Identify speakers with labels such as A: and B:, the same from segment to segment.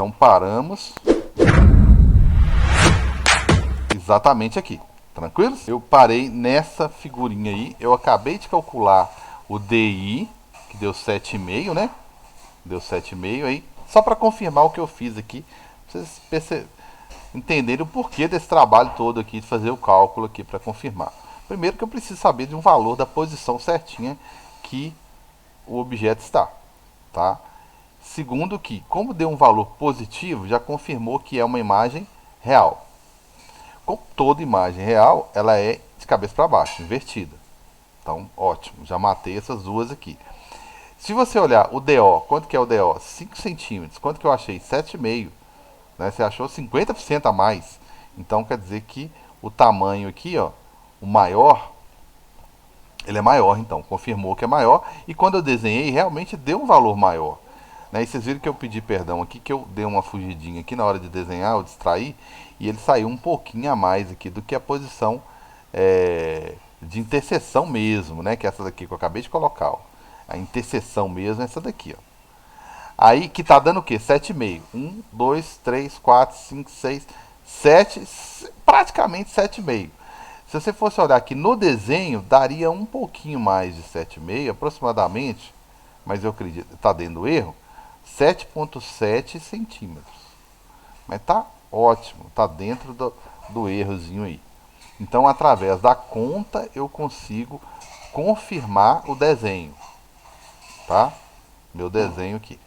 A: Então paramos exatamente aqui, tranquilos? Eu parei nessa figurinha aí, eu acabei de calcular o DI, que deu 7,5, né? Deu 7,5 aí, só para confirmar o que eu fiz aqui, pra vocês entenderem o porquê desse trabalho todo aqui, de fazer o cálculo aqui para confirmar. Primeiro que eu preciso saber de um valor da posição certinha que o objeto está, tá? Segundo que, como deu um valor positivo, já confirmou que é uma imagem real. Como toda imagem real, ela é de cabeça para baixo, invertida. Então, ótimo, já matei essas duas aqui. Se você olhar o DO, quanto que é o DO? 5 centímetros. Quanto que eu achei? 7,5. Né? Você achou 50% a mais. Então, quer dizer que o tamanho aqui, ó, o maior, ele é maior, então. Confirmou que é maior. E quando eu desenhei, realmente deu um valor maior. Né? E vocês viram que eu pedi perdão aqui, que eu dei uma fugidinha aqui na hora de desenhar, eu distraí. E ele saiu um pouquinho a mais aqui do que a posição de interseção mesmo, né? Que é essa daqui que eu acabei de colocar, ó. A interseção mesmo é essa daqui, ó. Aí que tá dando o quê? 7,5. 1, 2, 3, 4, 5, 6, 7, praticamente 7,5. Se você fosse olhar aqui no desenho, daria um pouquinho mais de 7,5, aproximadamente, mas eu acredito, tá dando erro, 7,7 centímetros. Mas tá ótimo, tá dentro do errozinho aí. Então, através da conta, eu consigo confirmar o desenho, tá? Meu desenho aqui.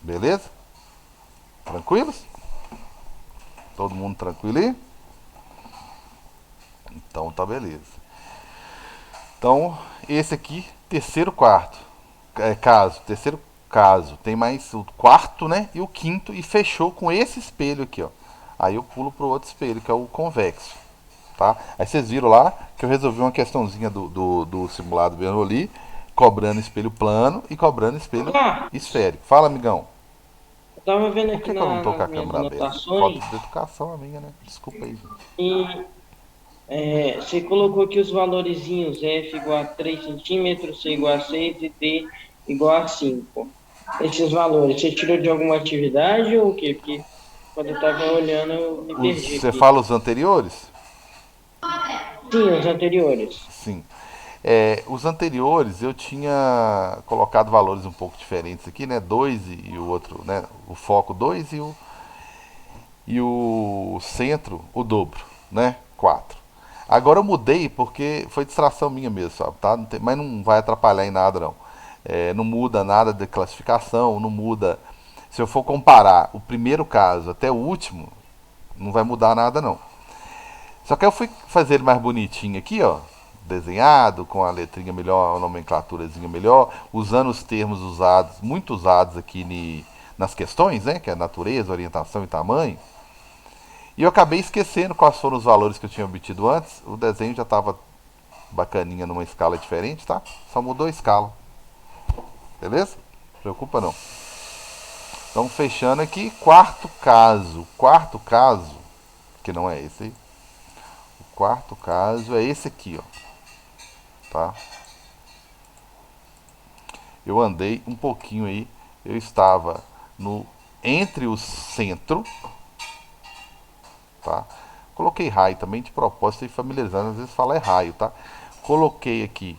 A: Beleza? Tranquilos? Todo mundo tranquilo aí? Então tá beleza. Então, esse aqui, terceiro quarto. Caso, terceiro caso. Tem mais o quarto, né? E o quinto. E fechou com esse espelho aqui, ó. Aí eu pulo pro outro espelho, que é o convexo. Tá? Aí vocês viram lá que eu resolvi uma questãozinha do simulado Bernoulli, cobrando espelho plano e cobrando espelho
B: Ah,
A: esférico. Fala, amigão.
B: eu tava vendo
A: Por
B: aqui
A: que, que eu não tô com
B: nas
A: a
B: minhas
A: câmera aberta? Falta
B: anotações
A: de educação, amiga, né? Desculpa aí, gente.
B: e você colocou aqui os valorezinhos, F igual a 3 centímetros, C igual a 6 e D igual a 5. Esses valores, você tirou de alguma atividade ou o quê? Porque quando eu tava olhando eu me perdi
A: Você
B: aqui.
A: fala os anteriores?
B: Sim, os anteriores.
A: Sim. Os anteriores eu tinha colocado valores um pouco diferentes aqui, né? 2 e o outro, né? O foco 2 e o centro o dobro, né? 4. Agora eu mudei porque foi distração minha mesmo, sabe? Tá? Mas não vai atrapalhar em nada não. Não muda nada de classificação, não muda. Se eu for comparar o primeiro caso até o último, não vai mudar nada não. Só que eu fui fazer ele mais bonitinho aqui, ó. Desenhado, com a letrinha melhor, a nomenclaturazinha melhor, usando os termos usados, muito usados aqui nas questões, né? Que é natureza, orientação e tamanho. E eu acabei esquecendo quais foram os valores que eu tinha obtido antes. O desenho já estava bacaninha numa escala diferente, tá? Só mudou a escala. Beleza? Não preocupa não. Então fechando aqui, quarto caso. Quarto caso, que não é esse aí. O quarto caso é esse aqui, ó. Tá? Eu andei um pouquinho aí. Eu estava no entre o centro, tá? Coloquei raio também de propósito e familiarizando, às vezes fala é raio, tá? Coloquei aqui.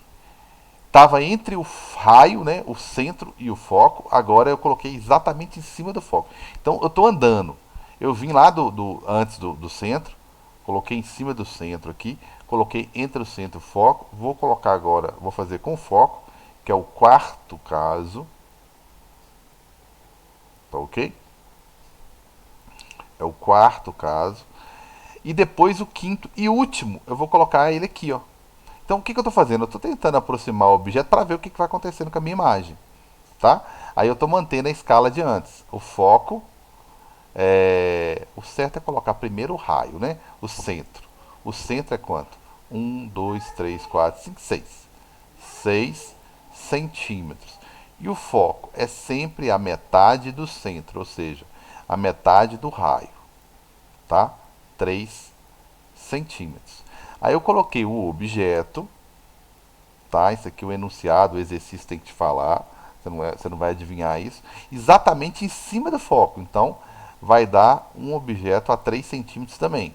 A: Tava entre o raio, né, o centro e o foco. Agora eu coloquei exatamente em cima do foco. Então eu estou andando. Eu vim lá antes do centro, coloquei em cima do centro aqui, coloquei entre o centro e o foco. Vou colocar agora, vou fazer com foco, que é o quarto caso. Tá ok? É o quarto caso. E depois o quinto e último, eu vou colocar ele aqui, ó. Então o que, que eu estou fazendo? Eu estou tentando aproximar o objeto para ver o que, que vai acontecendo com a minha imagem, tá? Aí eu estou mantendo a escala de antes. O foco, o certo é colocar primeiro o raio, né? O centro. O centro é quanto? 1, 2, 3, 4, 5, 6. 6 centímetros. E o foco é sempre a metade do centro, ou seja, a metade do raio, tá? 3 centímetros. Aí eu coloquei o objeto, tá? Isso aqui é o enunciado, o exercício tem que te falar, você não vai adivinhar isso, exatamente em cima do foco. Então, vai dar um objeto a 3 centímetros também.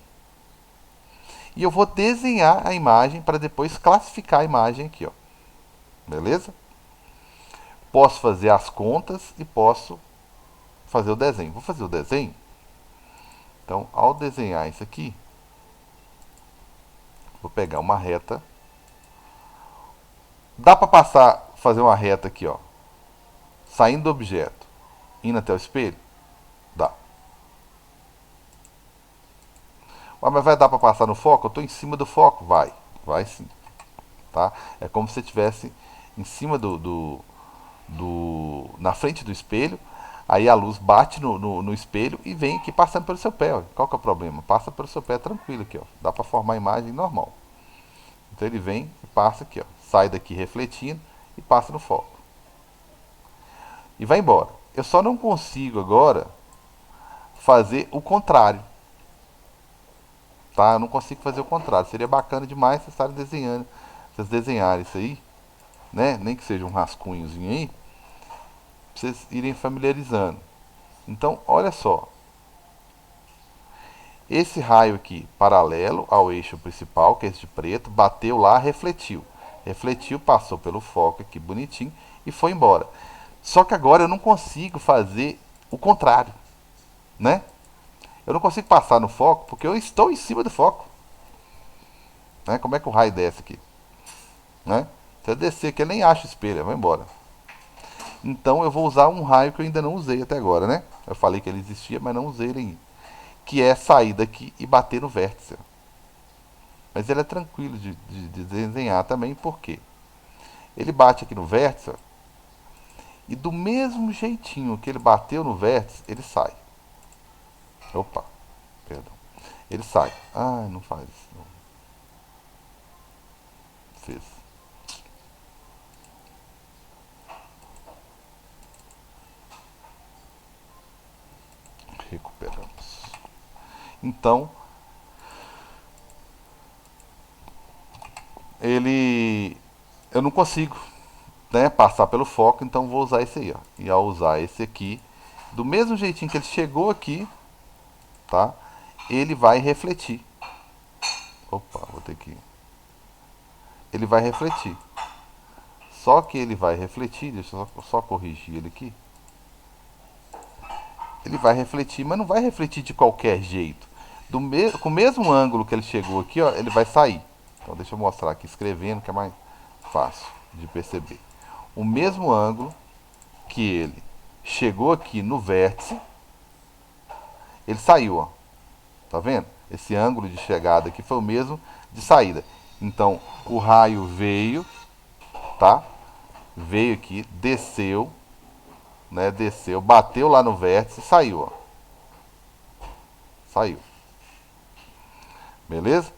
A: E eu vou desenhar a imagem para depois classificar a imagem aqui, ó. Beleza? Posso fazer as contas e posso fazer o desenho. Vou fazer o desenho. Então, ao desenhar isso aqui, vou pegar uma reta. Dá para passar, fazer uma reta aqui, ó, saindo do objeto, indo até o espelho? Dá. Mas vai dar para passar no foco? Eu estou em cima do foco? Vai sim. Tá? É como se você estivesse em cima na frente do espelho, aí a luz bate no espelho e vem aqui passando pelo seu pé. Ó. Qual que é o problema? Passa pelo seu pé tranquilo aqui, ó. Dá para formar a imagem normal. Então ele vem e passa aqui, ó. Sai daqui refletindo e passa no foco. E vai embora. Eu só não consigo agora fazer o contrário. Tá? Eu não consigo fazer o contrário. Seria bacana demais vocês estarem desenhando, vocês desenharem isso aí, né? Nem que seja um rascunhozinho aí, pra vocês irem familiarizando. Então, olha só. Esse raio aqui, paralelo ao eixo principal, que é esse de preto, bateu lá, refletiu. Refletiu, passou pelo foco aqui bonitinho e foi embora. Só que agora eu não consigo fazer o contrário, né? Eu não consigo passar no foco porque eu estou em cima do foco. Né? Como é que o raio desce aqui? Né? Se eu descer aqui, eu nem acho espelho, vai embora. Então eu vou usar um raio que eu ainda não usei até agora, né? Eu falei que ele existia, mas não usei ele ainda. Que é sair daqui e bater no vértice. Mas ele é tranquilo de desenhar também, porque ele bate aqui no vértice, ó, e do mesmo jeitinho que ele bateu no vértice, ele sai. Opa, perdão. Ele sai. Ah, não faz isso. Não. Fez. Recuperamos. Então, eu não consigo, né, passar pelo foco, então vou usar esse aí, ó. E ao usar esse aqui, do mesmo jeitinho que ele chegou aqui, tá? Ele vai refletir. Opa, vou ter que. Ele vai refletir. Só que ele vai refletir, deixa eu só corrigir ele aqui. Ele vai refletir, mas não vai refletir de qualquer jeito. Com o mesmo ângulo que ele chegou aqui, ó, ele vai sair. Então deixa eu mostrar aqui escrevendo, que é mais fácil de perceber. O mesmo ângulo que ele chegou aqui no vértice, ele saiu, ó. Tá vendo? Esse ângulo de chegada aqui foi o mesmo de saída. Então, o raio veio, tá? Veio aqui, desceu, né? Desceu, bateu lá no vértice e saiu, ó. Saiu. Beleza?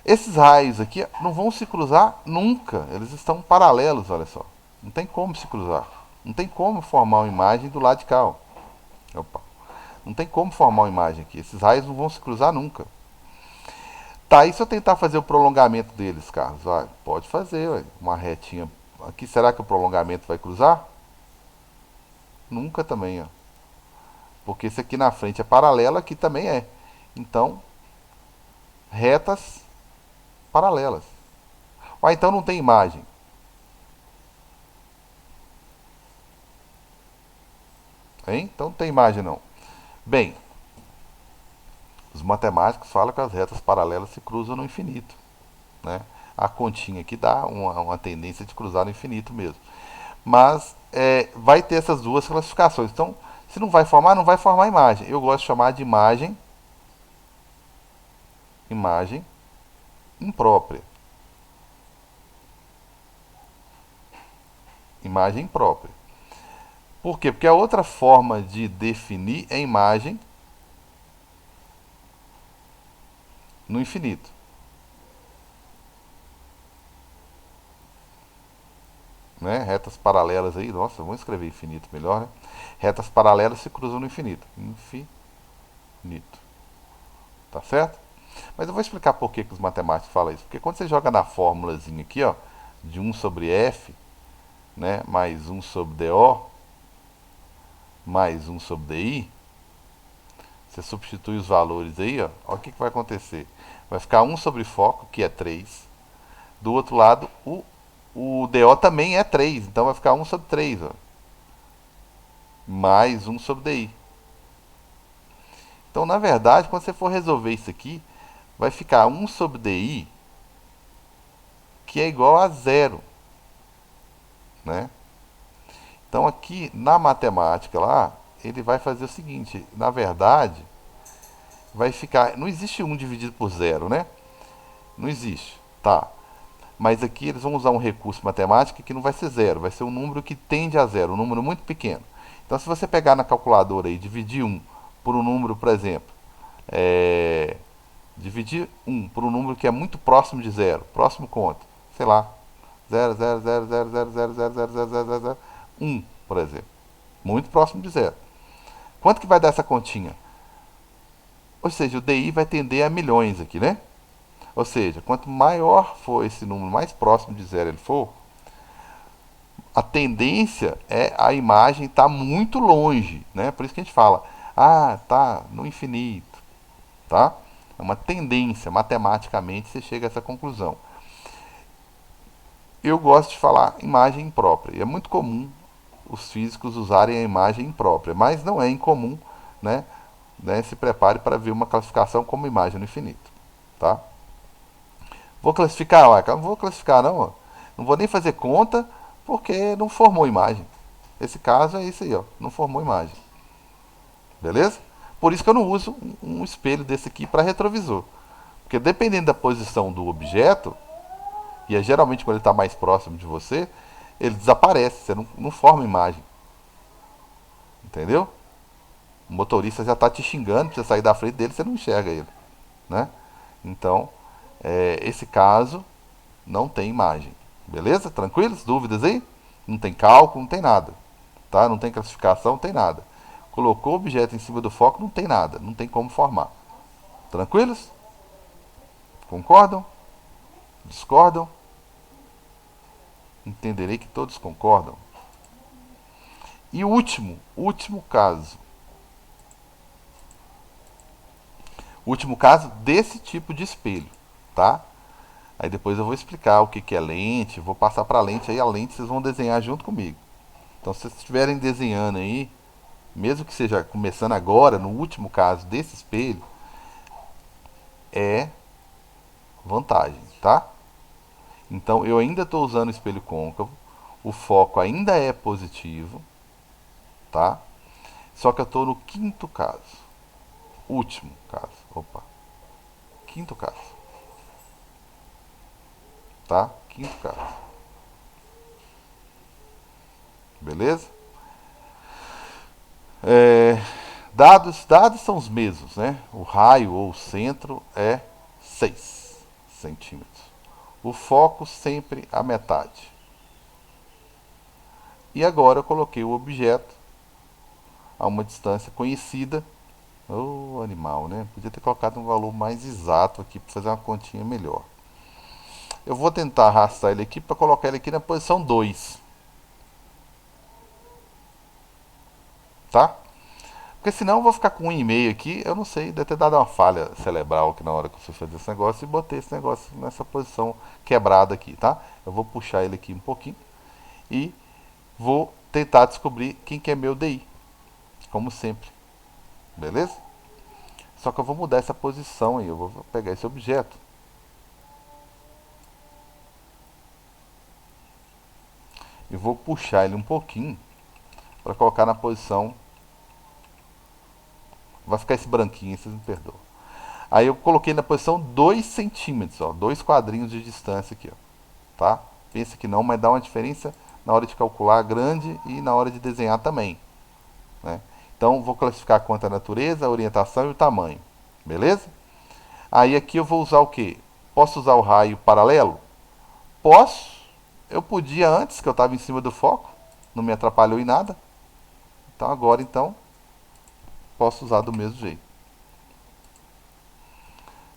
A: Esses raios aqui não vão se cruzar nunca. Eles estão paralelos, olha só. Não tem como se cruzar. Não tem como formar uma imagem do lado de cá, ó. Opa. Não tem como formar uma imagem aqui. Esses raios não vão se cruzar nunca. Tá, e se eu tentar fazer o prolongamento deles, Carlos? Ah, pode fazer, ué. Uma retinha aqui. Será que o prolongamento vai cruzar? Nunca também, ó. Porque esse aqui na frente é paralelo, aqui também é. Então, retas paralelas. Ah, então não tem imagem. Hein? Então não tem imagem não. Bem, os matemáticos falam que as retas paralelas se cruzam no infinito. Né? A continha aqui dá uma tendência de cruzar no infinito mesmo. Mas vai ter essas duas classificações. Então, se não vai formar, não vai formar imagem. Eu gosto de chamar de imagem imprópria. Imagem imprópria. Por quê? Porque a outra forma de definir é imagem no infinito. Né? Retas paralelas aí, nossa, vamos escrever infinito melhor, né? Retas paralelas se cruzam no infinito. Infinito. Tá certo? Mas eu vou explicar por que os matemáticos falam isso. Porque quando você joga na fórmulazinha aqui, ó, de 1 sobre f, né, mais 1 sobre DO, mais 1 sobre DI, você substitui os valores aí, ó, olha o que vai acontecer. Vai ficar 1 sobre foco, que é 3. Do outro lado, o DO também é 3, então vai ficar 1 sobre 3, ó, mais 1 sobre DI. Então, na verdade, quando você for resolver isso aqui, vai ficar 1 sobre DI, que é igual a zero, né? Então, aqui na matemática lá, ele vai fazer o seguinte, na verdade, vai ficar, não existe 1 dividido por zero, né? Não existe, tá? Mas aqui eles vão usar um recurso matemático que não vai ser zero, vai ser um número que tende a zero, um número muito pequeno. Então, se você pegar na calculadora e dividir 1 por um número, por exemplo, dividir 1 por um número que é muito próximo de zero, próximo quanto? Sei lá, 0,00000000001, por exemplo. Muito próximo de zero. Quanto que vai dar essa continha? Ou seja, o DI vai tender a milhões aqui, né? Ou seja, quanto maior for esse número, mais próximo de zero ele for, a tendência é a imagem estar tá muito longe, né? Por isso que a gente fala, tá no infinito, tá? É uma tendência, matematicamente você chega a essa conclusão. Eu gosto de falar imagem imprópria, e é muito comum os físicos usarem a imagem imprópria, mas não é incomum, né? Se prepare para ver uma classificação como imagem no infinito, tá? Vou classificar, ué, não vou classificar não, ó. Não vou nem fazer conta, porque não formou imagem. Esse caso é isso aí, ó, não formou imagem. Beleza? Por isso que eu não uso um espelho desse aqui para retrovisor. Porque dependendo da posição do objeto, e é geralmente quando ele está mais próximo de você, ele desaparece, você não forma imagem. Entendeu? O motorista já está te xingando, para você sair da frente dele, você não enxerga ele. Né? Então, esse caso não tem imagem. Beleza? Tranquilos? Dúvidas aí? Não tem cálculo, não tem nada. Tá? Não tem classificação, não tem nada. Colocou o objeto em cima do foco, não tem nada. Não tem como formar. Tranquilos? Concordam? Discordam? Entenderei que todos concordam. E o último caso. O último caso desse tipo de espelho, tá? Aí depois eu vou explicar o que é lente, vou passar para a lente, aí a lente vocês vão desenhar junto comigo. Então se vocês estiverem desenhando aí, mesmo que seja começando agora, no último caso desse espelho, é vantagem, tá? Então eu ainda estou usando o espelho côncavo, o foco ainda é positivo, tá? Só que eu estou no quinto caso, último caso, quinto caso, tá? Quinto caso, beleza? Dados são os mesmos, né? O raio ou o centro é 6 centímetros. O foco sempre a metade. E agora eu coloquei o objeto a uma distância conhecida. Ô, animal, né? Podia ter colocado um valor mais exato aqui para fazer uma continha melhor. Eu vou tentar arrastar ele aqui para colocar ele aqui na posição 2. Tá? Porque senão eu vou ficar com 1,5 aqui, eu não sei, deve ter dado uma falha cerebral aqui na hora que eu fui fazer esse negócio e botei esse negócio nessa posição quebrada aqui, tá? Eu vou puxar ele aqui um pouquinho e vou tentar descobrir quem que é meu DI, como sempre, beleza? Só que eu vou mudar essa posição aí, eu vou pegar esse objeto e vou puxar ele um pouquinho para colocar na posição. Vai ficar esse branquinho, vocês me perdoam. Aí eu coloquei na posição 2 centímetros, ó, 2 quadrinhos de distância aqui, ó, tá? Pensa que não, mas dá uma diferença na hora de calcular grande e na hora de desenhar também, né? Então vou classificar quanto a natureza, a orientação e o tamanho, beleza? Aí aqui eu vou usar o que? Posso usar o raio paralelo? Posso. Eu podia antes, que eu estava em cima do foco, não me atrapalhou em nada. Então agora posso usar do mesmo jeito.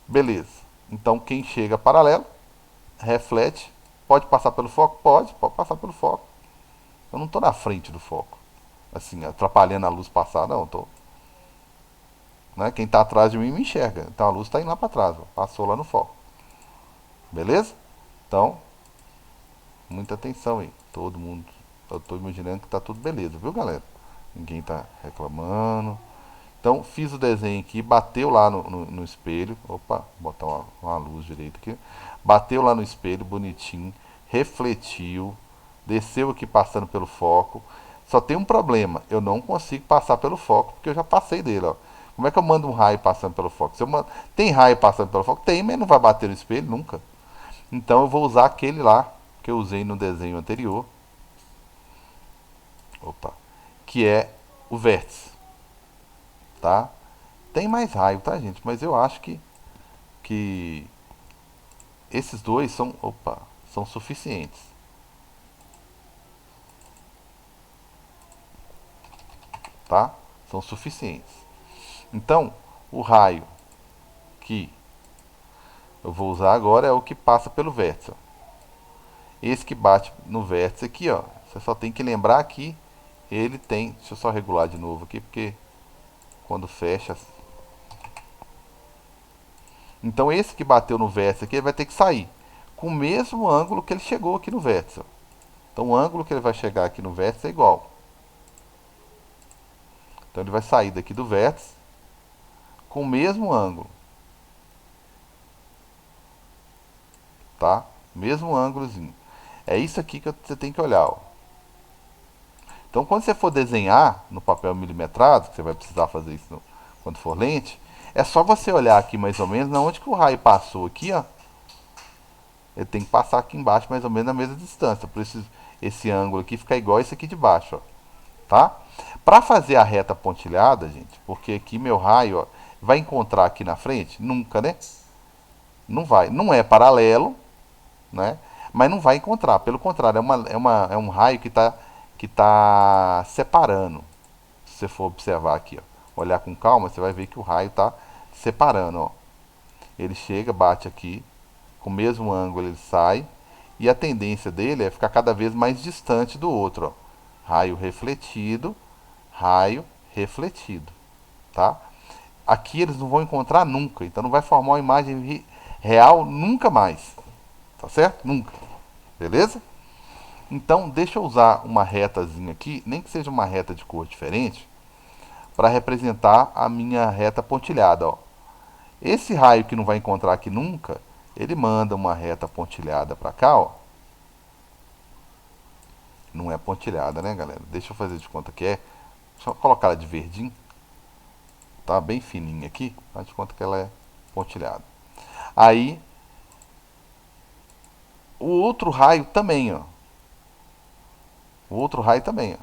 A: Beleza. Então quem chega paralelo, reflete, pode passar pelo foco? Pode passar pelo foco. Eu não tô na frente do foco, assim, atrapalhando a luz passar, não, eu tô, né? Quem tá atrás de mim me enxerga, então a luz tá indo lá para trás, ó, passou lá no foco. Beleza? Então, muita atenção aí, todo mundo. Eu tô imaginando que tá tudo beleza, viu, galera? Ninguém tá reclamando. Então, fiz o desenho aqui, bateu lá no espelho. Opa, vou botar uma luz direita aqui. Bateu lá no espelho, bonitinho. Refletiu. Desceu aqui passando pelo foco. Só tem um problema, eu não consigo passar pelo foco, porque eu já passei dele, ó. Como é que eu mando um raio passando pelo foco? Se eu mando... Tem raio passando pelo foco? Tem, mas não vai bater no espelho nunca. Então eu vou usar aquele lá, que eu usei no desenho anterior. Opa. Que é o vértice, tá? Tem mais raio, tá, gente? Mas eu acho que esses dois são, opa, são suficientes, tá? São suficientes. Então, o raio que eu vou usar agora é o que passa pelo vértice, ó. Esse que bate no vértice aqui, ó. Você só tem que lembrar que ele tem, deixa eu só regular de novo aqui, porque quando fecha, então esse que bateu no vértice aqui, ele vai ter que sair com o mesmo ângulo que ele chegou aqui no vértice, ó. Então o ângulo que ele vai chegar aqui no vértice é igual. Então ele vai sair daqui do vértice com o mesmo ângulo, tá? Mesmo ângulozinho. É isso aqui que você tem que olhar, ó. Então quando você for desenhar no papel milimetrado, que você vai precisar fazer isso quando for lente, é só você olhar aqui mais ou menos na onde que o raio passou aqui, ó. Ele tem que passar aqui embaixo mais ou menos na mesma distância, por isso esse ângulo aqui fica igual esse aqui de baixo, ó, tá? Para fazer a reta pontilhada, gente, porque aqui meu raio, ó, vai encontrar aqui na frente? Nunca, né? Não vai. Não é paralelo, né? Mas não vai encontrar. Pelo contrário, é um raio que tá separando. Se você for observar aqui, ó, olhar com calma, você vai ver que o raio está separando. Ó. Ele chega, bate aqui, com o mesmo ângulo ele sai, e a tendência dele é ficar cada vez mais distante do outro. Ó. Raio refletido, tá? Aqui eles não vão encontrar nunca, então não vai formar uma imagem real nunca mais, tá certo? Nunca, beleza? Então deixa eu usar uma retazinha aqui, nem que seja uma reta de cor diferente, para representar a minha reta pontilhada, ó. Esse raio que não vai encontrar aqui nunca, ele manda uma reta pontilhada para cá, ó. Não é pontilhada, né, galera? Deixa eu fazer de conta que é. Só colocar ela de verdinho, tá? Bem fininha aqui, faz de conta que ela é pontilhada. Aí, o outro raio também, ó. O outro raio também, ó.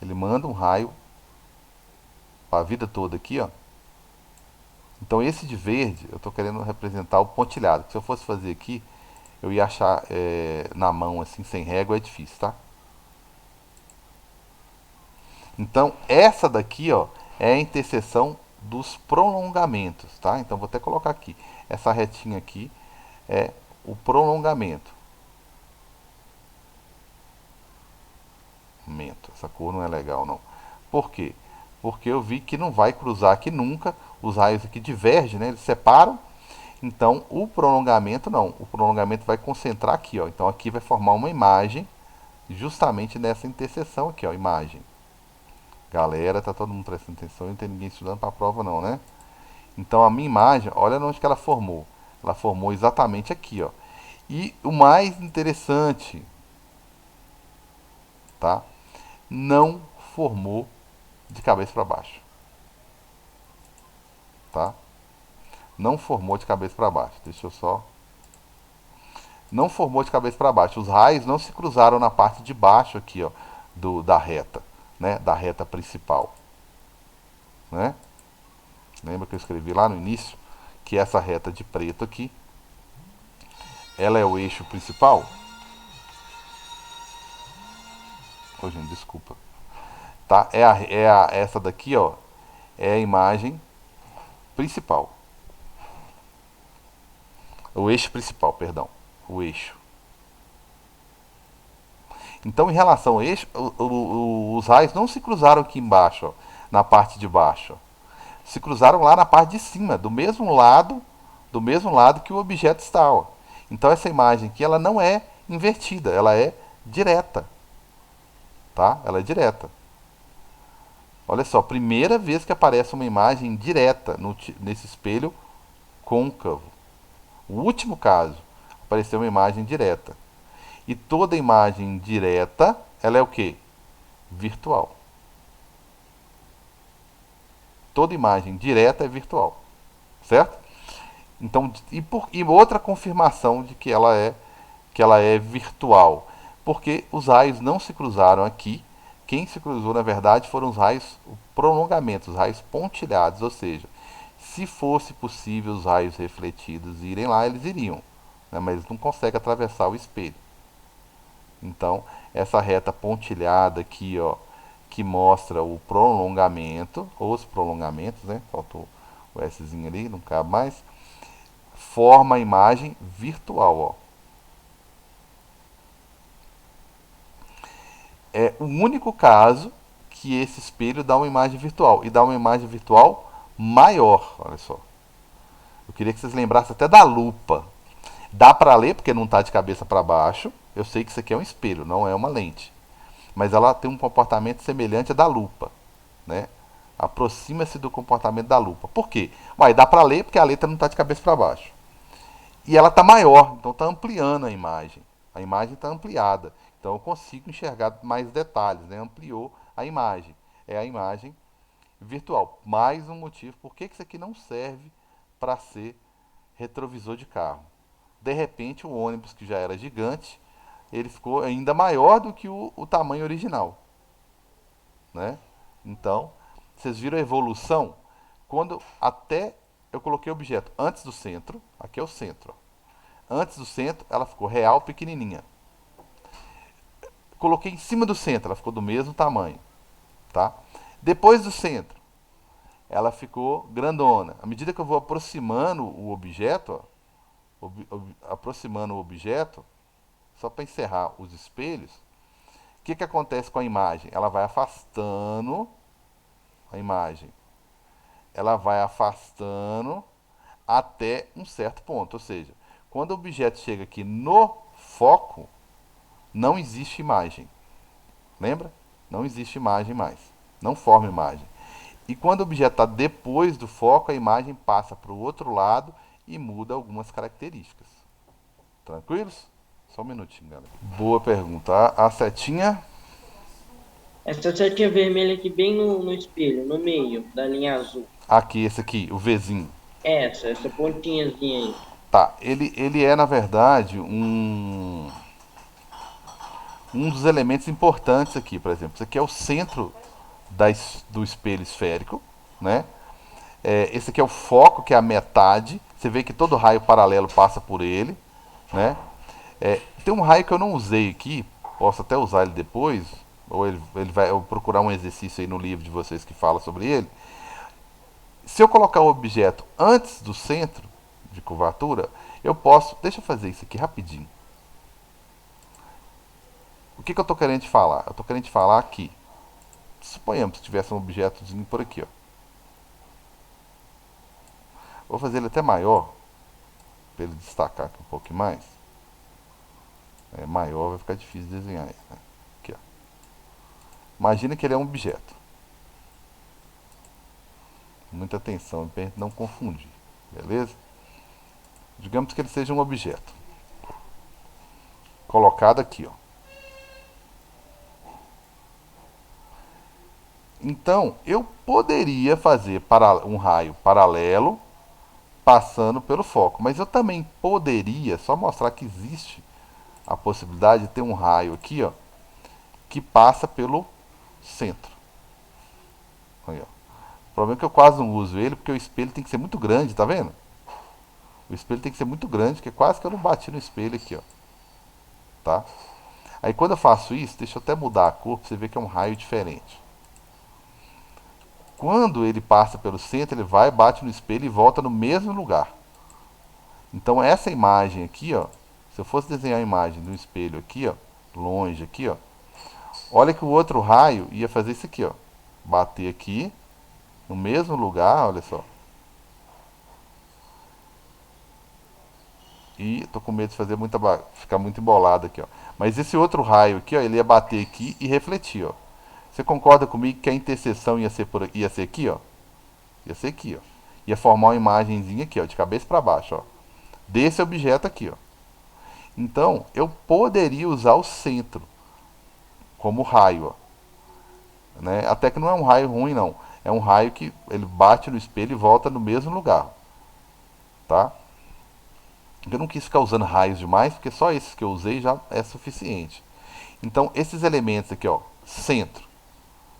A: Ele manda um raio para a vida toda aqui, ó. Então esse de verde, eu estou querendo representar o pontilhado. Se eu fosse fazer aqui, eu ia achar na mão, assim, sem régua, é difícil, tá? Então essa daqui, ó, é a interseção dos prolongamentos, tá? Então vou até colocar aqui. Essa retinha aqui é o prolongamento. Essa cor não é legal, não. Por quê? Porque eu vi que não vai cruzar aqui nunca. Os raios aqui divergem, né? Eles separam. Então, o prolongamento não. O prolongamento vai concentrar aqui, ó. Então, aqui vai formar uma imagem justamente nessa interseção aqui, ó. Imagem. Galera, tá todo mundo prestando atenção. Não tem ninguém estudando para a prova, não, né? Então, a minha imagem, olha onde que ela formou. Ela formou exatamente aqui, ó. E o mais interessante, tá? Não formou de cabeça para baixo, tá? Não formou de cabeça para baixo. Deixa eu só. Não formou de cabeça para baixo. Os raios não se cruzaram na parte de baixo aqui, ó, da reta, né? Da reta principal, né? Lembra que eu escrevi lá no início que essa reta de preto aqui, ela é o eixo principal? Ô, gente, desculpa. Tá? Essa daqui, ó, é a imagem principal. O eixo principal, perdão. O eixo. Então, em relação a eixo, os raios não se cruzaram aqui embaixo, ó, na parte de baixo. Ó. Se cruzaram lá na parte de cima, do mesmo lado que o objeto está. Ó. Então, essa imagem aqui ela não é invertida, ela é direta. Tá? Ela é direta. Olha só, primeira vez que aparece uma imagem direta nesse espelho côncavo. O último caso, apareceu uma imagem direta. E toda imagem direta, ela é o quê? Virtual. Toda imagem direta é virtual. Certo? Então, e outra confirmação de que ela é virtual. Porque os raios não se cruzaram aqui. Quem se cruzou, na verdade, foram os raios prolongamentos, os raios pontilhados. Ou seja, se fosse possível os raios refletidos irem lá, eles iriam. Né? Mas eles não conseguem atravessar o espelho. Então, essa reta pontilhada aqui, ó, que mostra o prolongamento, ou os prolongamentos, né? Faltou o Szinho ali, não cabe mais. Forma a imagem virtual, ó. É o único caso que esse espelho dá uma imagem virtual. E dá uma imagem virtual maior, olha só. Eu queria que vocês lembrassem até da lupa. Dá para ler porque não está de cabeça para baixo. Eu sei que isso aqui é um espelho, não é uma lente. Mas ela tem um comportamento semelhante à da lupa, né? Aproxima-se do comportamento da lupa. Por quê? Ué, dá para ler porque a letra não está de cabeça para baixo. E ela está maior, então está ampliando a imagem. A imagem está ampliada. Então eu consigo enxergar mais detalhes, né? Ampliou a imagem. É a imagem virtual. Mais um motivo por que isso aqui não serve para ser retrovisor de carro. De repente o ônibus, que já era gigante, ele ficou ainda maior do que o tamanho original. Né? Então, vocês viram a evolução? Quando até eu coloquei o objeto antes do centro, aqui é o centro. Ó. Antes do centro, ela ficou real pequenininha. Coloquei em cima do centro, ela ficou do mesmo tamanho. Tá? Depois do centro, ela ficou grandona. À medida que eu vou aproximando o objeto, ó, aproximando o objeto, só para encerrar os espelhos, o que acontece com a imagem? Ela vai afastando a imagem. Ela vai afastando até um certo ponto. Ou seja, quando o objeto chega aqui no foco, não existe imagem. Lembra? Não existe imagem mais. Não forma imagem. E quando o objeto está depois do foco, a imagem passa para o outro lado e muda algumas características. Tranquilos? Só um minutinho, galera. Boa pergunta. A setinha?
B: Essa setinha vermelha aqui bem no espelho, no meio da linha azul.
A: Aqui, esse aqui, o Vzinho.
B: Essa pontinhazinha aí.
A: Tá, ele é, na verdade, um dos elementos importantes aqui, por exemplo. Isso aqui é o centro do espelho esférico, né? Esse aqui é o foco, que é a metade. Você vê que todo raio paralelo passa por ele, né? Tem um raio que eu não usei aqui, posso até usar ele depois, ou ele vai eu procurar um exercício aí no livro de vocês que fala sobre ele. Se eu colocar o objeto antes do centro de curvatura, eu posso... Deixa eu fazer isso aqui rapidinho. O que eu estou querendo te falar? Eu estou querendo te falar que, suponhamos que tivesse um objetozinho por aqui, ó. Vou fazer ele até maior, para ele destacar aqui um pouquinho mais. Maior vai ficar difícil de desenhar. Né? Aqui, ó. Imagina que ele é um objeto. Muita atenção para a gente não confundir, beleza? Digamos que ele seja um objeto. Colocado aqui, ó. Então, eu poderia fazer um raio paralelo passando pelo foco, mas eu também poderia, só mostrar que existe a possibilidade de ter um raio aqui, ó, que passa pelo centro. Aí, ó. O problema é que eu quase não uso ele, porque o espelho tem que ser muito grande, tá vendo? O espelho tem que ser muito grande, porque quase que eu não bati no espelho aqui, ó. Tá? Aí quando eu faço isso, deixa eu até mudar a cor, pra você ver que é um raio diferente. Quando ele passa pelo centro, ele vai, bate no espelho e volta no mesmo lugar. Então essa imagem aqui, ó, se eu fosse desenhar a imagem do espelho aqui, ó, longe aqui, ó, Olha que o outro raio ia fazer isso aqui, ó. Bater aqui, no mesmo lugar, olha só. E tô com medo de fazer ficar muito embolado aqui, ó. Mas esse outro raio aqui, ó, ele ia bater aqui e refletir, ó. Você concorda comigo que a interseção ia ser aqui, ó? Ia ser aqui, ó. Ia formar uma imagenzinha aqui, ó, de cabeça para baixo, ó. Desse objeto aqui, ó. Então, eu poderia usar o centro como raio, ó. Né? Até que não é um raio ruim, não. É um raio que ele bate no espelho e volta no mesmo lugar, tá? Eu não quis ficar usando raios demais, porque só esses que eu usei já é suficiente. Então, esses elementos aqui, ó, centro,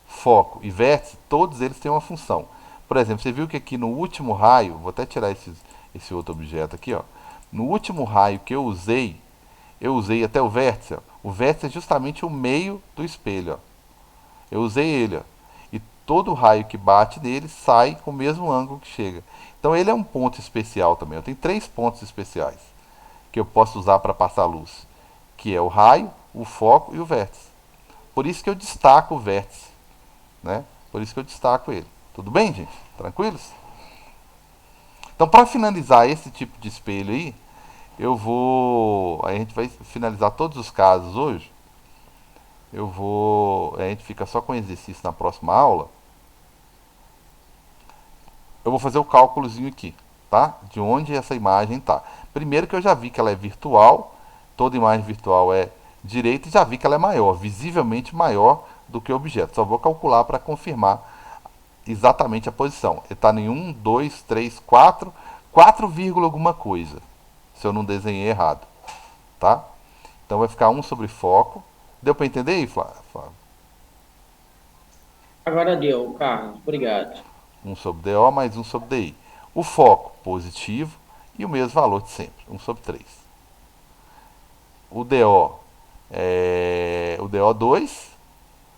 A: foco e vértice, todos eles têm uma função. Por exemplo, você viu que aqui no último raio, vou até tirar esse outro objeto aqui, ó. No último raio que eu usei até o vértice, ó. O vértice é justamente o meio do espelho, ó. Eu usei ele, ó. E todo raio que bate nele sai com o mesmo ângulo que chega. Então ele é um ponto especial também. Eu tenho 3 pontos especiais que eu posso usar para passar luz, que é o raio, o foco e o vértice. Por isso que eu destaco o vértice, né? Por isso que eu destaco ele. Tudo bem, gente? Tranquilos? Então, para finalizar esse tipo de espelho aí, a gente vai finalizar todos os casos hoje. A gente fica só com exercício na próxima aula. Eu vou fazer o cálculozinho aqui, tá? De onde essa imagem está. Primeiro que eu já vi que ela é virtual, toda imagem virtual é direita e já vi que ela é maior, visivelmente maior do que o objeto. Só vou calcular para confirmar exatamente a posição. Ele está em 1, 2, 3, 4, 4, alguma coisa, se eu não desenhei errado, tá? Então vai ficar 1 sobre foco. Deu para entender aí, Flávio?
B: Agora deu, Carlos. Obrigado.
A: 1 sobre DO mais 1 sobre DI. O foco positivo e o mesmo valor de sempre, 1 sobre 3. O DO é o DO2,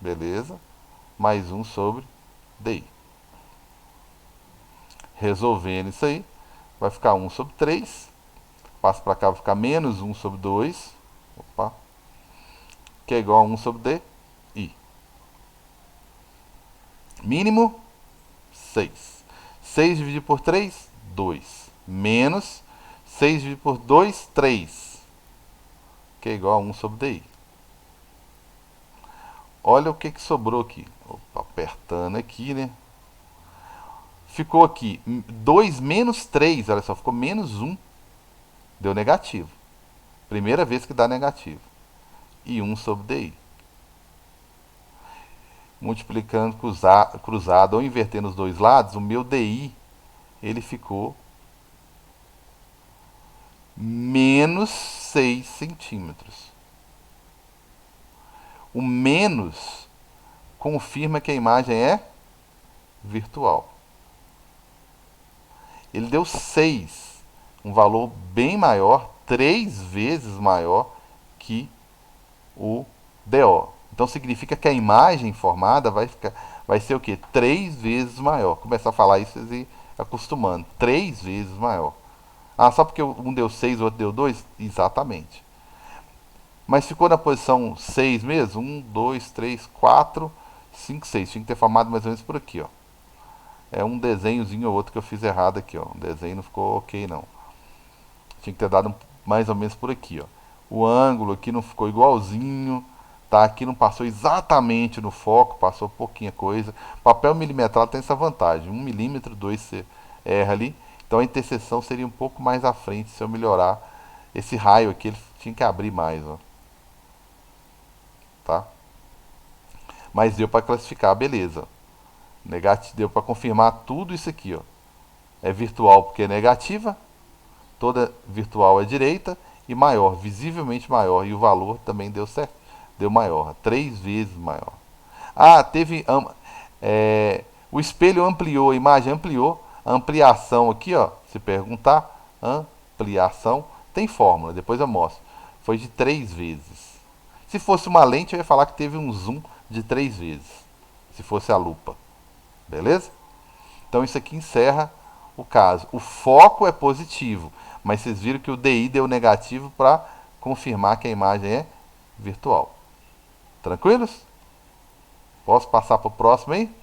A: beleza, mais 1 sobre DI. Resolvendo isso aí, vai ficar 1 sobre 3. Passa para cá, vai ficar menos 1 sobre 2. Opa. Que é igual a 1 sobre DI. Mínimo 6. 6 dividido por 3, 2. Menos 6 dividido por 2, 3. Que é igual a 1 sobre DI. Olha o que sobrou aqui. Opa, apertando aqui, né? Ficou aqui 2 menos 3. Olha só, ficou menos 1. Deu negativo. Primeira vez que dá negativo. E 1 sobre DI. Multiplicando cruzado ou invertendo os dois lados, o meu DI ele ficou menos 6 centímetros. O menos confirma que a imagem é virtual. Ele deu 6, um valor bem maior, 3 vezes maior que o DO. Então significa que a imagem formada vai ser o quê? 3 vezes maior. Começar a falar isso e acostumando. 3 vezes maior. Ah, só porque um deu 6 o outro deu 2? Exatamente. Mas ficou na posição 6 mesmo? 1, 2, 3, 4, 5, 6. Tinha que ter formado mais ou menos por aqui, ó. É um desenhozinho ou outro que eu fiz errado aqui, ó. O desenho não ficou ok, não. Tinha que ter dado mais ou menos por aqui, ó. O ângulo aqui não ficou igualzinho, tá? Aqui não passou exatamente no foco, passou pouquinha coisa. Papel milimetrado tem essa vantagem. 1 milímetro, 2 você erra ali. Então a interseção seria um pouco mais à frente se eu melhorar. Esse raio aqui, ele tinha que abrir mais, ó. Tá? Mas deu para classificar, beleza. Deu para confirmar tudo isso aqui, ó. É virtual porque é negativa, toda virtual é direita e maior, visivelmente maior, e o valor também deu certo, deu maior, 3 vezes maior. Ah, o espelho ampliou, a imagem ampliou, a ampliação aqui, ó, se perguntar, ampliação, tem fórmula, depois eu mostro, foi de 3 vezes. Se fosse uma lente, eu ia falar que teve um zoom de 3 vezes, se fosse a lupa, beleza? Então isso aqui encerra o caso. O foco é positivo, mas vocês viram que o DI deu negativo para confirmar que a imagem é virtual. Tranquilos? Posso passar para o próximo aí?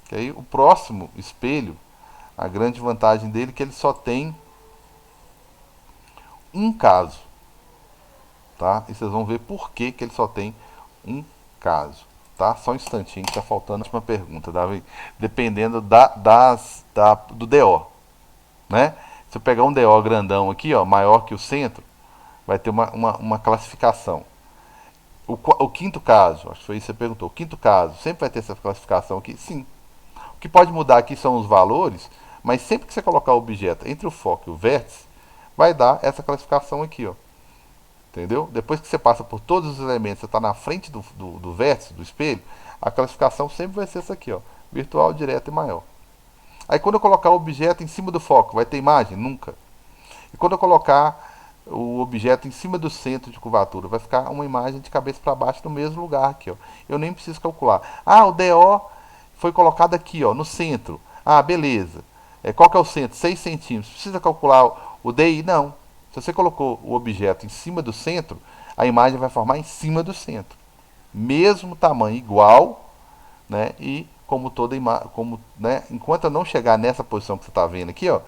A: Que aí o próximo espelho, a grande vantagem dele é que ele só tem um caso, tá? E vocês vão ver por que, que ele só tem um caso, tá? Só um instantinho que tá faltando a última pergunta, Davi. Dependendo do DO, né? Se eu pegar um DO grandão aqui, ó, maior que o centro, vai ter uma classificação. O quinto caso, acho que foi isso que você perguntou, o quinto caso, sempre vai ter essa classificação aqui? Sim. O que pode mudar aqui são os valores, mas sempre que você colocar o objeto entre o foco e o vértice, vai dar essa classificação aqui, ó. Entendeu? Depois que você passa por todos os elementos, você está na frente do vértice, do espelho, a classificação sempre vai ser essa aqui, ó. Virtual, direta e maior. Aí quando eu colocar o objeto em cima do foco, vai ter imagem? Nunca. E quando eu colocar o objeto em cima do centro de curvatura, vai ficar uma imagem de cabeça para baixo no mesmo lugar aqui, ó. Eu nem preciso calcular. Ah, o DO foi colocado aqui, ó, no centro. Ah, beleza. Qual que é o centro? 6 centímetros. Precisa calcular o DI? Não. Se você colocou o objeto em cima do centro, a imagem vai formar em cima do centro. Mesmo tamanho, igual, né? E como toda imagem, né? Enquanto eu não chegar nessa posição que você está vendo aqui, ó,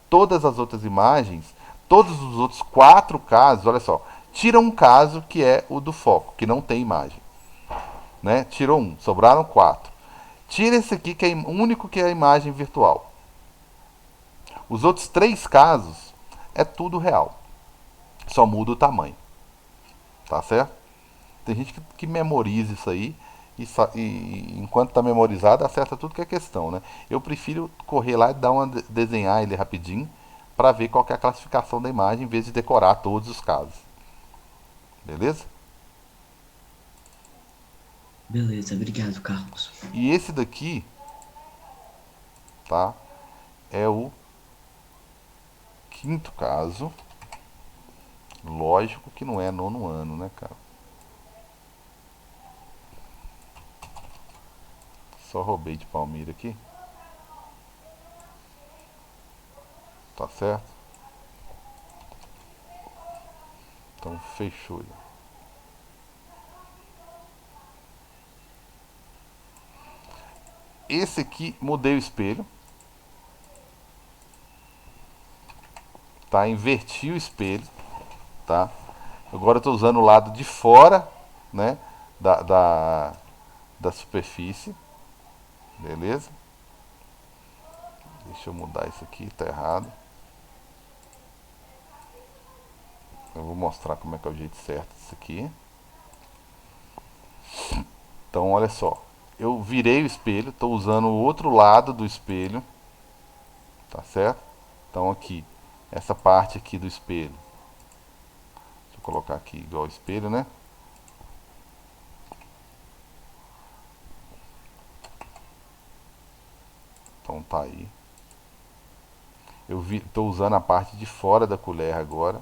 A: todas as outras imagens, todos os outros 4 casos, olha só, tira um caso que é o do foco, que não tem imagem, né? Tirou um, sobraram 4. Tira esse aqui que é o único que é a imagem virtual. Os outros 3 casos é tudo real. Só muda o tamanho. Tá certo? Tem gente que memoriza isso aí e enquanto está memorizado acerta tudo que é questão, né? Eu prefiro correr lá e desenhar ele rapidinho para ver qual que é a classificação da imagem em vez de decorar todos os casos. Beleza?
C: Beleza, obrigado, Carlos.
A: E esse daqui, tá? É o quinto caso. Lógico que não é nono ano, né, cara? Só roubei de Palmira aqui. Tá certo? Então fechou aí. Esse aqui, mudei o espelho. Tá? Inverti o espelho. Tá? Agora eu estou usando o lado de fora, né? Da superfície. Beleza? Deixa eu mudar isso aqui, tá errado. Eu vou mostrar como é que é o jeito certo disso aqui. Então, olha só. Eu virei o espelho, estou usando o outro lado do espelho. Tá certo? Então, aqui, essa parte aqui do espelho. Deixa eu colocar aqui igual o espelho, né? Então, tá aí. Eu estou usando a parte de fora da colher agora.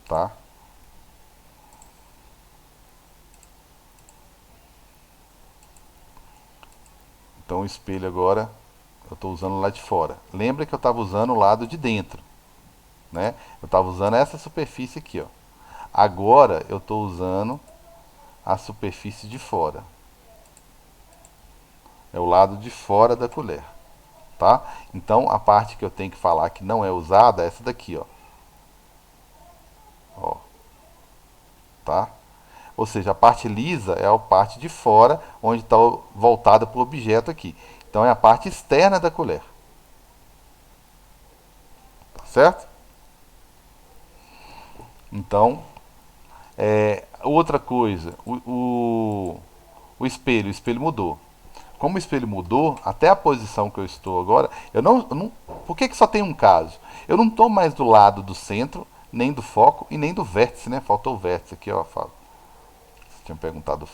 A: Tá? Então o espelho agora eu estou usando lá de fora. Lembra que eu estava usando o lado de dentro, né? Eu estava usando essa superfície aqui, ó. Agora eu estou usando a superfície de fora. É o lado de fora da colher, tá? Então a parte que eu tenho que falar que não é usada é essa daqui, ó. Ó. Tá? Ou seja, a parte lisa é a parte de fora, onde está voltada para o objeto aqui. Então é a parte externa da colher. Tá certo? Então, outra coisa, o espelho mudou. Como o espelho mudou, até a posição que eu estou agora, por que só tem um caso? Eu não estou mais do lado do centro, nem do foco e nem do vértice, né? Faltou o vértice aqui, ó. Tinha perguntado,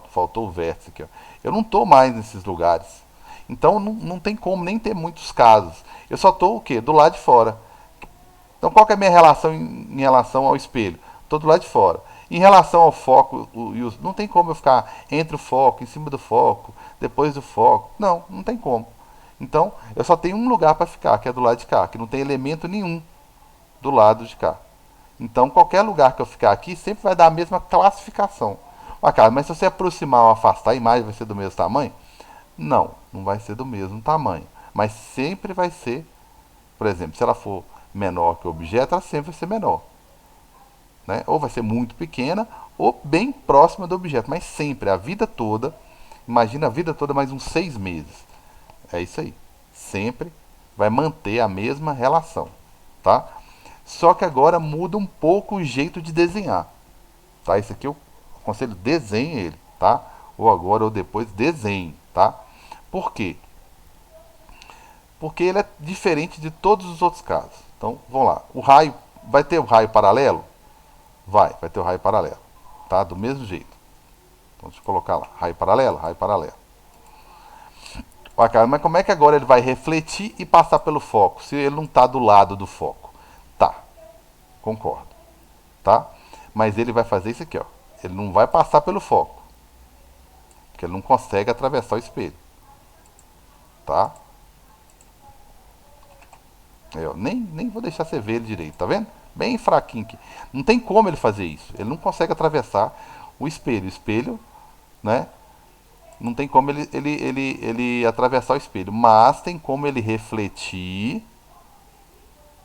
A: faltou o vértice aqui, ó. Eu não estou mais nesses lugares. Então não tem como nem ter muitos casos. Eu só estou o quê? Do lado de fora. Então qual que é a minha relação em relação ao espelho? Estou do lado de fora. Em relação ao foco, não tem como eu ficar entre o foco, em cima do foco, depois do foco. Não tem como. Então eu só tenho um lugar para ficar, que é do lado de cá, que não tem elemento nenhum do lado de cá. Então, qualquer lugar que eu ficar aqui sempre vai dar a mesma classificação. Ah, cara, mas se você aproximar ou afastar, a imagem vai ser do mesmo tamanho? Não, não vai ser do mesmo tamanho. Mas sempre vai ser, por exemplo, se ela for menor que o objeto, ela sempre vai ser menor. Né? Ou vai ser muito pequena, ou bem próxima do objeto. Mas sempre, a vida toda, imagina a vida toda mais uns 6 meses. É isso aí. Sempre vai manter a mesma relação. Tá? Só que agora muda um pouco o jeito de desenhar. Tá? Esse aqui eu aconselho, desenhe ele. Tá? Ou agora ou depois, desenhe. Tá? Por quê? Porque ele é diferente de todos os outros casos. Então, vamos lá. O raio, vai ter o raio paralelo? Vai ter o raio paralelo. Tá? Do mesmo jeito. Então, deixa eu colocar lá. Raio paralelo, raio paralelo. Mas como é que agora ele vai refletir e passar pelo foco, se ele não está do lado do foco? Tá, concordo. Tá? Mas ele vai fazer isso aqui, ó. Ele não vai passar pelo foco. Porque ele não consegue atravessar o espelho. Tá? Nem vou deixar você ver ele direito, tá vendo? Bem fraquinho aqui. Não tem como ele fazer isso. Ele não consegue atravessar o espelho. O espelho, né? Não tem como ele atravessar o espelho. Mas tem como ele refletir.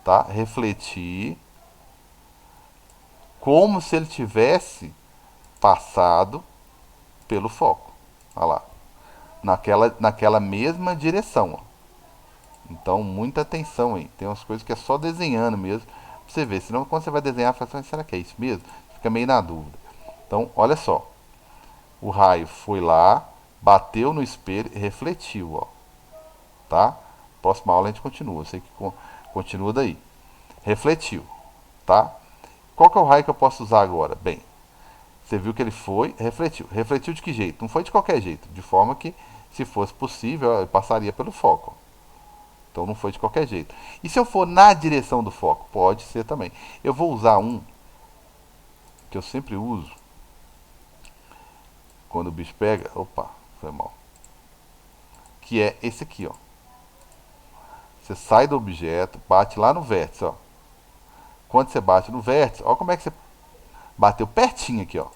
A: Tá? Refletir. Como se ele tivesse passado pelo foco. Olha lá. Naquela mesma direção. Ó. Então, muita atenção aí. Tem umas coisas que é só desenhando mesmo. Pra você ver. Senão, quando você vai desenhar, você fala, será que é isso mesmo? Fica meio na dúvida. Então, olha só. O raio foi lá, bateu no espelho e refletiu. Ó. Tá? Próxima aula a gente continua. Eu sei que continua daí. Refletiu. Tá? Qual que é o raio que eu posso usar agora? Bem, você viu que ele foi, refletiu. Refletiu de que jeito? Não foi de qualquer jeito. De forma que, se fosse possível, ele passaria pelo foco. Então não foi de qualquer jeito. E se eu for na direção do foco? Pode ser também. Eu vou usar um que eu sempre uso quando o bicho pega. Opa, foi mal. Que é esse aqui, ó. Você sai do objeto, bate lá no vértice, ó. Quando você bate no vértice, ó como é que você bateu pertinho aqui, ó.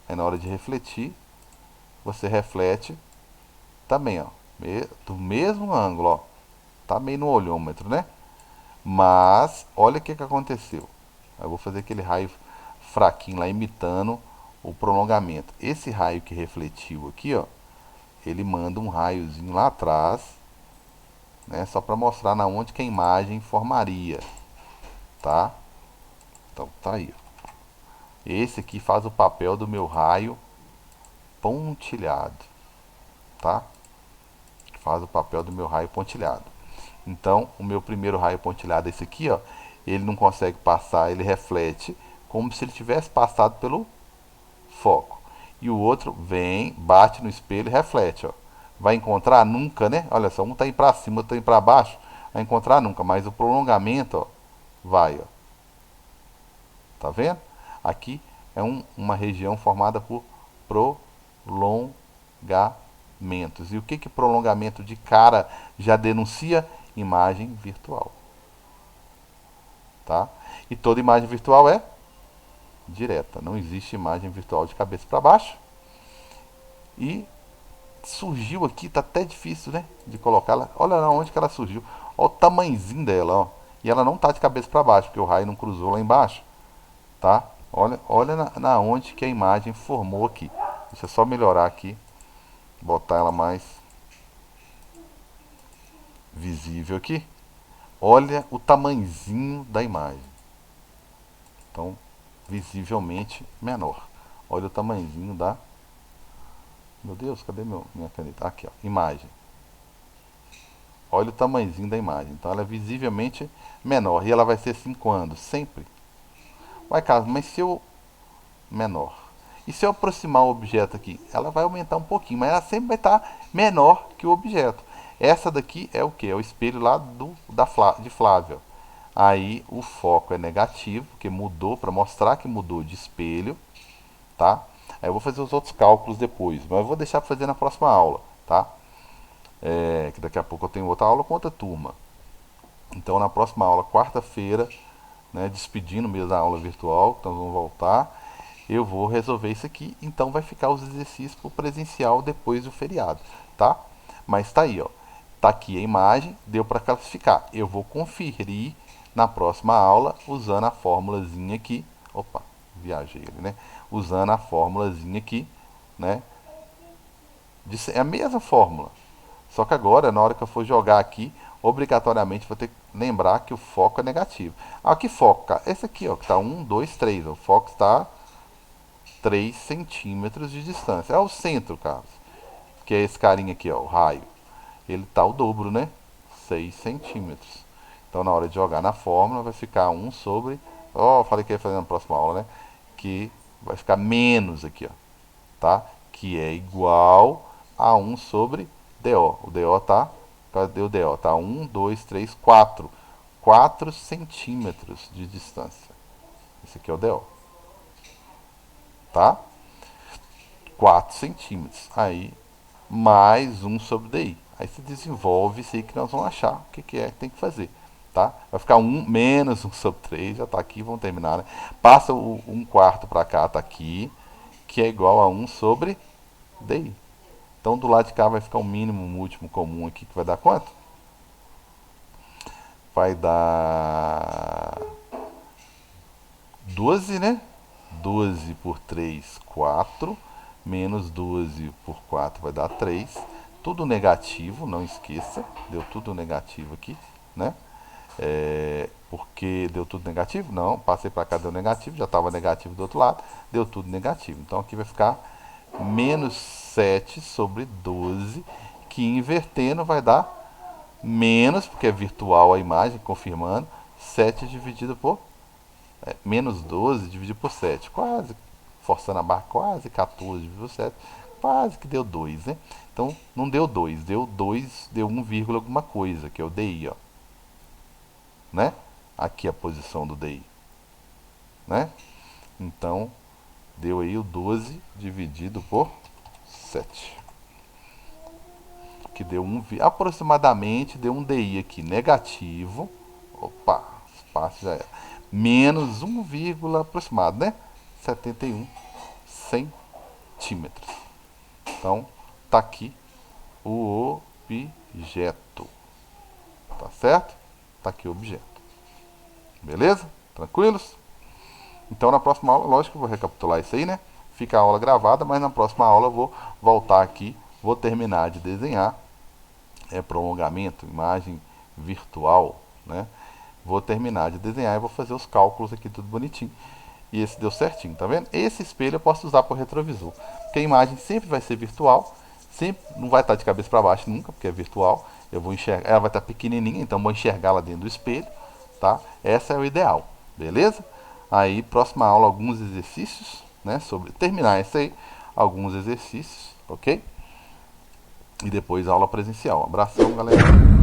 A: Aí na hora de refletir, você reflete também, ó. Do mesmo ângulo, ó. Tá meio no olhômetro, né? Mas, olha o que aconteceu. Eu vou fazer aquele raio fraquinho lá, imitando o prolongamento. Esse raio que refletiu aqui, ó, ele manda um raiozinho lá atrás, né? Só para mostrar na onde que a imagem formaria, tá? Então, tá aí, ó. Esse aqui faz o papel do meu raio pontilhado, tá? Faz o papel do meu raio pontilhado. Então, o meu primeiro raio pontilhado, esse aqui, ó, ele não consegue passar, ele reflete como se ele tivesse passado pelo foco. E o outro vem, bate no espelho e reflete, ó. Vai encontrar nunca, né? Olha só, um tá indo para cima, outro tá indo para baixo, vai encontrar nunca, mas o prolongamento, ó, vai, ó. Tá vendo? Aqui é uma região formada por prolongamentos. E o que prolongamento de cara já denuncia? Imagem virtual. Tá? E toda imagem virtual é direta. Não existe imagem virtual de cabeça para baixo. E surgiu aqui, tá até difícil, né? De colocá-la. Olha onde que ela surgiu. Olha o tamanhozinho dela, ó. E ela não tá de cabeça para baixo, porque o raio não cruzou lá embaixo. Tá? Olha na onde que a imagem formou aqui. Deixa eu só melhorar aqui. Botar ela mais visível aqui. Olha o tamanhozinho da imagem. Então, visivelmente menor. Olha o tamanhozinho da... Meu Deus, cadê minha caneta? Aqui, ó, imagem. Olha o tamanhozinho da imagem. Então, ela é visivelmente menor. E ela vai ser assim quando? Sempre. Ué, Carlos, mas se eu... Menor. E se eu aproximar o objeto aqui? Ela vai aumentar um pouquinho, mas ela sempre vai estar menor que o objeto. Essa daqui é o que? É o espelho lá de Flávia. Aí o foco é negativo, que mudou, para mostrar que mudou de espelho, tá? Aí eu vou fazer os outros cálculos depois, mas eu vou deixar para fazer na próxima aula, tá? Que daqui a pouco eu tenho outra aula com outra turma. Então na próxima aula, quarta-feira, né, despedindo mesmo da aula virtual, então vamos voltar. Eu vou resolver isso aqui, então vai ficar os exercícios para o presencial depois do feriado, tá? Mas tá aí, ó. Tá aqui a imagem, deu para classificar. Eu vou conferir na próxima aula usando a formulazinha aqui. Opa, viajei ali, né? Usando a formulazinha aqui, né? É a mesma fórmula. Só que agora, na hora que eu for jogar aqui, obrigatoriamente vou ter que lembrar que o foco é negativo. Ah, que foco, cara? Esse aqui, ó, que tá 1, 2, 3. O foco está 3 centímetros de distância. É o centro, Carlos. Que é esse carinha aqui, ó, o raio. Ele tá o dobro, né? 6 centímetros. Então, na hora de jogar na fórmula, vai ficar 1 sobre... Ó, falei que ia fazer na próxima aula, né? Que vai ficar menos aqui, ó. Tá? Que é igual a 1 sobre DO. O DO tá... Cadê o DO? Tá 1, 2, 3, 4. 4 centímetros de distância. Esse aqui é o DO. Tá? 4 centímetros. Aí, mais 1 sobre DI. Aí você desenvolve isso aí que nós vamos achar o que é que tem que fazer. Tá? Vai ficar 1 menos 1 sobre 3, já está aqui, vamos terminar, né? Passa o 1 quarto para cá, está aqui, que é igual a 1 sobre DI. Então do lado de cá vai ficar o mínimo múltiplo comum aqui, que vai dar quanto? Vai dar 12, né? 12 por 3, 4, menos 12 por 4 vai dar 3. Tudo negativo, não esqueça, deu tudo negativo aqui, né? Porque deu tudo negativo? Não, passei para cá, deu negativo, já estava negativo do outro lado, deu tudo negativo. Então aqui vai ficar menos 7 sobre 12, que invertendo vai dar menos, porque é virtual a imagem, confirmando, 7 dividido por menos 12 dividido por 7, quase, forçando a barra, quase 14 dividido por 7, quase que deu 2, né? Então não deu 2, deu 2, deu 1, alguma coisa, que é o DI, ó. Né? Aqui a posição do DI, né? Então, deu aí o 12 dividido por 7. Que deu aproximadamente, deu um DI aqui negativo. Opa, espaço já era. Menos 1, aproximado, né? 71 centímetros. Então, tá aqui o objeto. Tá certo? Tá aqui o objeto. Beleza? Tranquilos? Então na próxima aula, lógico que eu vou recapitular isso aí, né? Fica a aula gravada, mas na próxima aula eu vou voltar aqui, vou terminar de desenhar prolongamento, imagem virtual, né? Vou terminar de desenhar e vou fazer os cálculos aqui tudo bonitinho. E esse deu certinho, tá vendo? Esse espelho eu posso usar para o retrovisor, porque a imagem sempre vai ser virtual, sempre não vai estar de cabeça para baixo nunca, porque é virtual. Eu vou enxergar, ela vai estar pequenininha, então eu vou enxergar lá dentro do espelho, tá? Essa é o ideal, beleza? Aí, próxima aula, alguns exercícios, né? Sobre terminar isso aí, alguns exercícios, ok? E depois aula presencial. Um abração, galera.